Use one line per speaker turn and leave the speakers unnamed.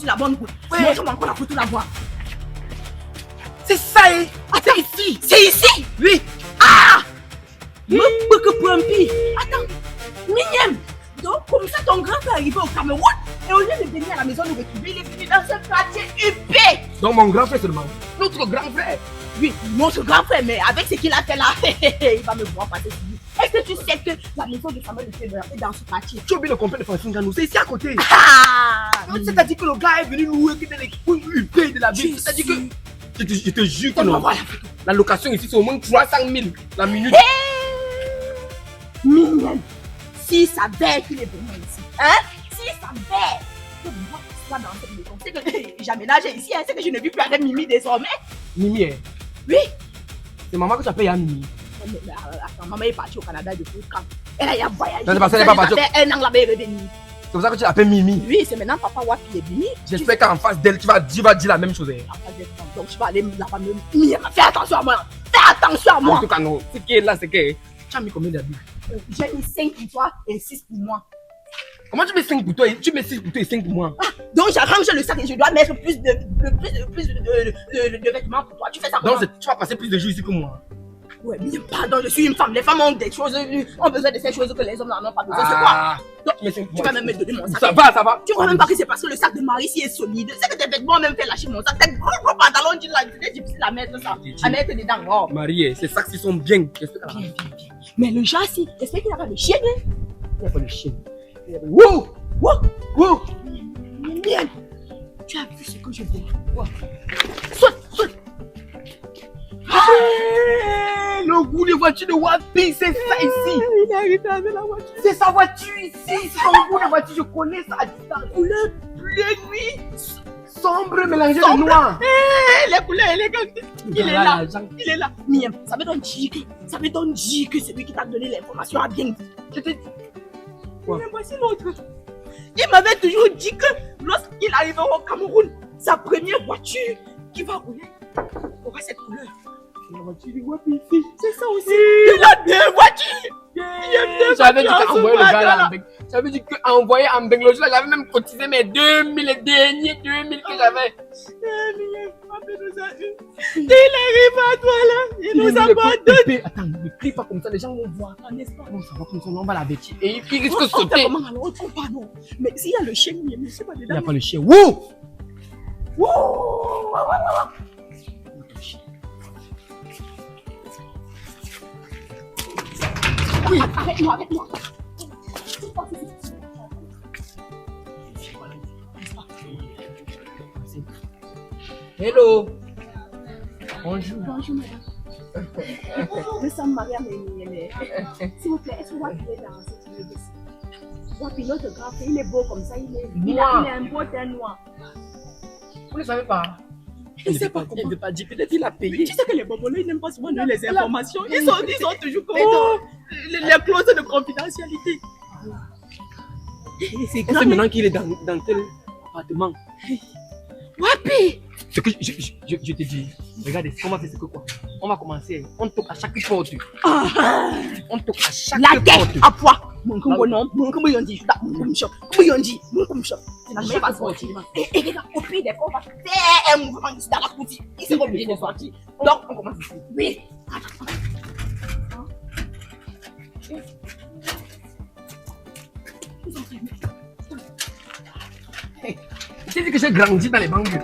sur la bonne route. Montre-moi encore la photo là-bas.
C'est ça, hein?
Attends, ici. C'est ici?
Oui.
Ah! Me que pour un pire. Attends. Mignonne. Donc, comme ça, ton grand frère est arrivé au Cameroun et au lieu de venir à la maison nous retrouver, il est venu dans ce quartier huppé.
Donc, mon grand frère seulement. Notre grand frère.
Oui, notre grand frère, mais avec ce qu'il a fait là, il va me voir passer sur lui. Est-ce que tu sais que la maison de Samuel est dans ce quartier?
Tu as oublié le complet de Francine Ganou, c'est ici à côté.
Ah!
C'est-à-dire que le gars est venu louer dans les couilles huppées de la ville. C'est-à-dire que. Je te jure que non. La location ici, c'est au moins 300 000 la minute.
Mignonne, s'il savait qu'il est venu ici, hein? S'il savait que moi, je sois dans cette maison, c'est que j'aménage ici, hein? C'est que je ne vis plus avec Mimi désormais.
Mimi, hein?
Oui.
C'est maman que tu appelles Mimi.
Attends, maman est partie au Canada depuis quand? Elle a voyagé.
Ça, c'est parce qu'elle n'est pas partie.
Elle fait 1 an là-bas, elle est revenue.
C'est pour ça que tu l'appelles Mimi.
Oui, c'est maintenant papa Wapi est venu.
J'espère qu'en face d'elle, tu vas dire la même chose. Hein.
Donc tu vas aller là-bas me Mimi, fais attention à moi. Fais attention à moi.
En tout cas, non. Ce qui est là, c'est que tu as mis combien d'habits?
J'ai mis 5 pour toi et 6 pour moi.
Comment tu mets 5 pour toi et tu mets 6 pour toi et 5 pour moi?
Ah, donc j'arrange le sac et je dois mettre plus de vêtements pour toi. Tu fais ça comment?
Donc tu vas passer plus de jours ici que moi.
Ouais, mais pardon, je suis une femme. Les femmes ont des choses, ont besoin de ces choses que les hommes n'en ont pas besoin. C'est quoi? Donc, tu vas même me donner mon sac.
Ça va.
Tu vois même pas que c'est parce que le sac de Marie si est solide. C'est que tes vêtements ont même fait lâcher mon sac. Tes gros pantalons, c'est difficile à mettre ça. À mettre dedans. Oh.
Marie, ces sacs-ci sont bien.
Bien. Mais le genre, si, j'espère qu'il n'a pas de chien.
Il n'y a pas de chien. Wow!
Mignonne, tu as vu ce que je vois? Saute!
Le goût des voitures de Wapi, c'est ça ici.
Il est arrivé avec la voiture.
C'est sa voiture ici. C'est son goût de voiture, je connais ça. La couleur bleu nuit, sombre mélangé de noir.
Les couleurs élégantes. Il est là. Miam, ça veut donc dire que c'est lui qui t'a donné l'information à bien dit. Je te dis. Mais voici l'autre. Il m'avait toujours dit que lorsqu'il arrivera au Cameroun, sa première voiture qui va rouler aura cette couleur.
La voiture du Wapi ici.
C'est ça aussi. Il a deux voitures.
J'avais dit qu'envoyer le gars là. J'avais dit qu'envoyer en Bengalogie là, j'avais même cotisé mes 2000, les derniers 2000 que j'avais.
Il arrive à toi là. Il nous abandonne.
Attends, ne crie pas comme ça, les gens vont voir. N'est-ce pas? Non, ça va comme ça, on va la vêtir. Et il risque de sauter.
Mais s'il y a le chien, il ne sait pas dedans.
Il n'y a pas le chien. Wouh!
Oui. Arrête-moi.
Hello. Bonjour.
Bonjour, madame. Nous sommes Mariam et Mignonne. S'il vous plaît, est-ce que Wapi est dans cette immeuble ici? Wapi, notre grand frère, il est beau comme ça, il est un beau teint noir.
Vous ne savez pas?
Je ne sais pas comment.
Il ne veut pas dire, peut-être il a payé.
Tu sais que les bobos, ils n'aiment pas souvent donner les informations. Ils sont toujours comme les clauses de confidentialité.
C'est maintenant qu'il est dans tel appartement.
Wapi!
Ce que je te dis, regardez, on va faire ce que quoi? On va commencer, on toque à chaque porte. On toque à chaque porte.
La tête à poids. Mon combo non, mon combo yon dit, mon combo shop. C'est la meilleure façon. Et regarde, au pire des fois, on va faire un mouvement ici dans la cour. Il s'est obligé de sortir. Donc, on commence ici. Oui.
Tu sais que j'ai grandi dans les banlieues.